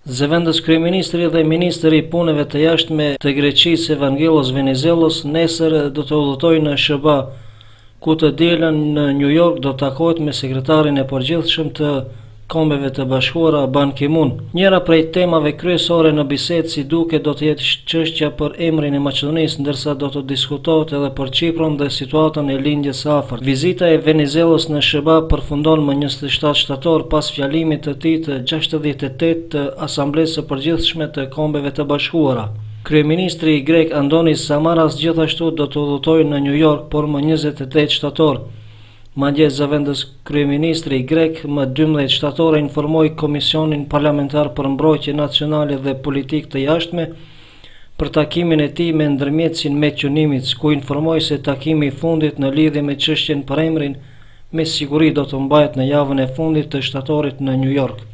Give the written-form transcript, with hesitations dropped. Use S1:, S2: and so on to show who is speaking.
S1: Zëvendës kryeministri dhe ministri i punëve të jashtme të Greqisë Evangelos Venizelos nesër do të udhëtojë në SBA, ku të dielën në New York do të takohet me sekretarin e përgjithshëm të Kombeve të Bashkuara Ban Ki-moon. Njëra prej temave kryesore në bisedë si duket do të jetë çështja për emrin e Maqedonisë, ndërsa do të diskutohet edhe për Çiprin dhe situatën e lindjes së afërt. Vizita e Venizelos në SBA përfundon më 27 shtator pas fjalimit të tij të 68 të Asamblesë së Përgjithshme të Kombeve të Bashkuara. Kryeministri grek Andonis Samaras gjithashtu do të udhëtojë në New York, por më 28 shtator. Madje zëvendës kryeministri grek më 12 shtator informoi Komisionin Parlamentar për Mbrojtje Nacionale dhe Politikë të Jashtme për takimin e tij me ndërmjetësin Metju Nimits, ku informoi se takimi i fundit në lidhje me çështjen për emrin me siguri do të mbahet në javën e fundit të shtatorit në New York.